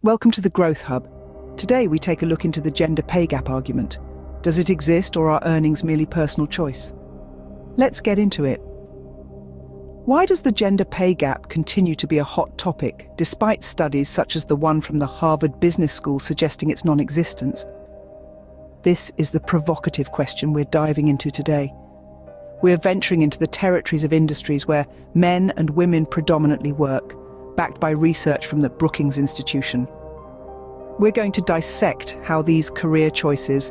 Welcome to the Growth Hub. Today we take a look into the gender pay gap argument. Does it exist, or are earnings merely personal choice? Let's get into it. Why does the gender pay gap continue to be a hot topic, despite studies such as the one from the Harvard Business School suggesting its non-existence? This is the provocative question we're diving into today. We're venturing into the territories of industries where men and women predominantly work, backed by research from the Brookings Institution. We're going to dissect how these career choices,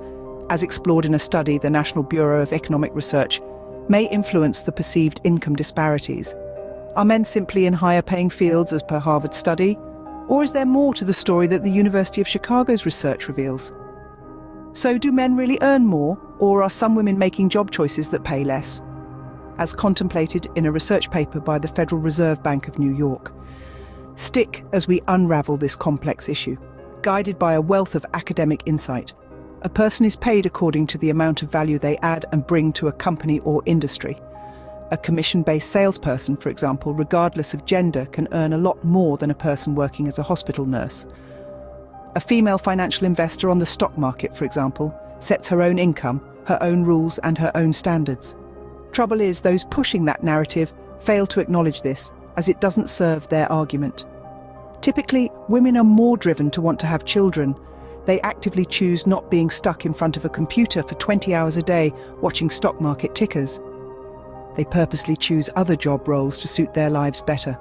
as explored in a study the National Bureau of Economic Research, may influence the perceived income disparities. Are men simply in higher-paying fields as per Harvard's study? Or is there more to the story that the University of Chicago's research reveals? So do men really earn more, or are some women making job choices that pay less? As contemplated in a research paper by the Federal Reserve Bank of New York. Stick as we unravel this complex issue, guided by a wealth of academic insight. A person is paid according to the amount of value they add and bring to a company or industry. A commission-based salesperson, for example, regardless of gender, can earn a lot more than a person working as a hospital nurse. A female financial investor on the stock market, for example, sets her own income, her own rules and her own standards. Trouble is, those pushing that narrative fail to acknowledge this, as it doesn't serve their argument. Typically, women are more driven to want to have children. They actively choose not being stuck in front of a computer for 20 hours a day watching stock market tickers. They purposely choose other job roles to suit their lives better.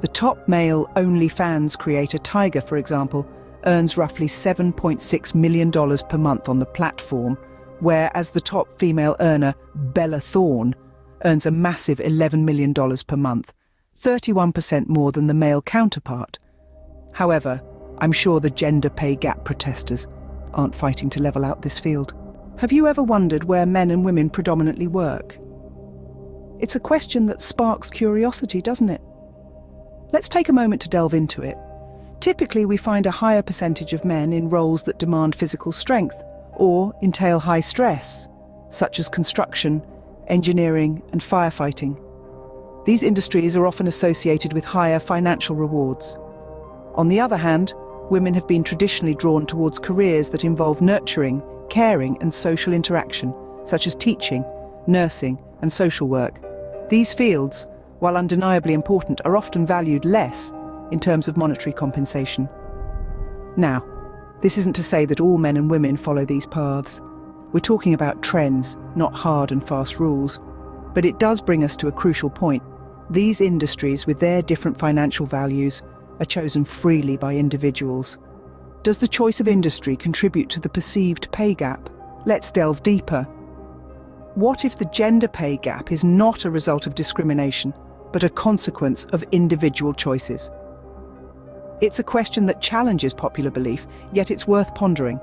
The top male OnlyFans creator Tiger, for example, earns roughly $7.6 million per month on the platform, whereas the top female earner, Bella Thorne, earns a massive $11 million per month, 31% more than the male counterpart. However, I'm sure the gender pay gap protesters aren't fighting to level out this field. Have you ever wondered where men and women predominantly work? It's a question that sparks curiosity, doesn't it? Let's take a moment to delve into it. Typically, we find a higher percentage of men in roles that demand physical strength or entail high stress, such as construction, engineering, and firefighting. These industries are often associated with higher financial rewards. On the other hand, women have been traditionally drawn towards careers that involve nurturing, caring, and social interaction, such as teaching, nursing, and social work. These fields, while undeniably important, are often valued less in terms of monetary compensation. Now, this isn't to say that all men and women follow these paths. We're talking about trends, not hard and fast rules. But it does bring us to a crucial point. These industries, with their different financial values, are chosen freely by individuals. Does the choice of industry contribute to the perceived pay gap? Let's delve deeper. What if the gender pay gap is not a result of discrimination, but a consequence of individual choices? It's a question that challenges popular belief, yet it's worth pondering.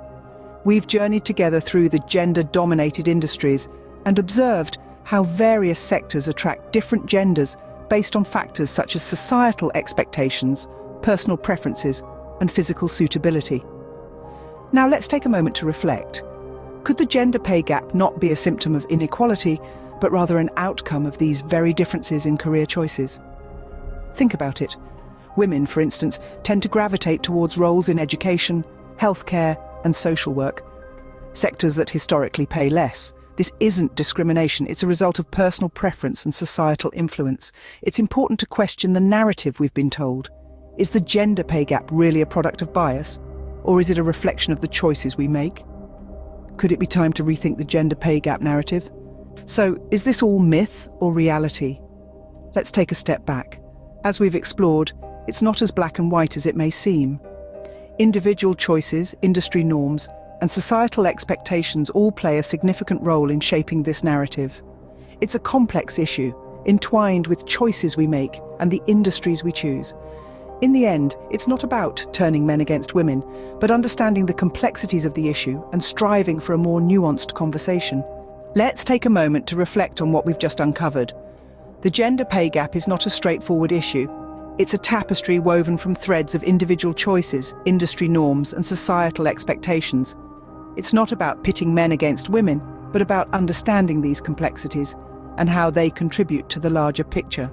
We've journeyed together through the gender-dominated industries and observed how various sectors attract different genders based on factors such as societal expectations, personal preferences, and physical suitability. Now let's take a moment to reflect. Could the gender pay gap not be a symptom of inequality, but rather an outcome of these very differences in career choices? Think about it. Women, for instance, tend to gravitate towards roles in education, healthcare, and social work, sectors that historically pay less. This isn't discrimination, it's a result of personal preference and societal influence. It's important to question the narrative we've been told. Is the gender pay gap really a product of bias, or is it a reflection of the choices we make? Could it be time to rethink the gender pay gap narrative? So, is this all myth or reality? Let's take a step back. As we've explored, it's not as black and white as it may seem. Individual choices, industry norms, and societal expectations all play a significant role in shaping this narrative. It's a complex issue, entwined with choices we make and the industries we choose. In the end, it's not about turning men against women, but understanding the complexities of the issue and striving for a more nuanced conversation. Let's take a moment to reflect on what we've just uncovered. The gender pay gap is not a straightforward issue. It's a tapestry woven from threads of individual choices, industry norms, and societal expectations. It's not about pitting men against women, but about understanding these complexities and how they contribute to the larger picture.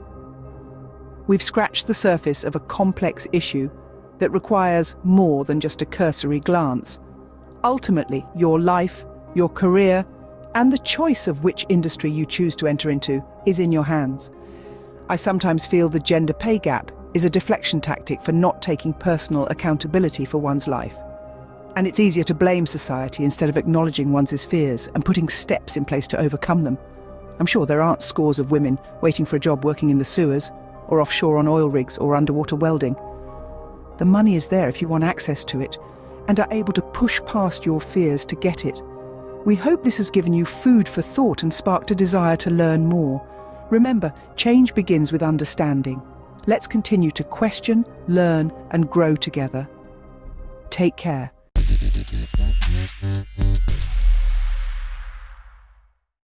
We've scratched the surface of a complex issue, that requires more than just a cursory glance. Ultimately, your life, your career, and the choice of which industry you choose to enter into is in your hands. I sometimes feel the gender pay gap is a deflection tactic for not taking personal accountability for one's life. And it's easier to blame society instead of acknowledging one's fears and putting steps in place to overcome them. I'm sure there aren't scores of women waiting for a job working in the sewers, or offshore on oil rigs or underwater welding. The money is there if you want access to it, and are able to push past your fears to get it. We hope this has given you food for thought and sparked a desire to learn more. Remember, change begins with understanding. Let's continue to question, learn, and grow together. Take care.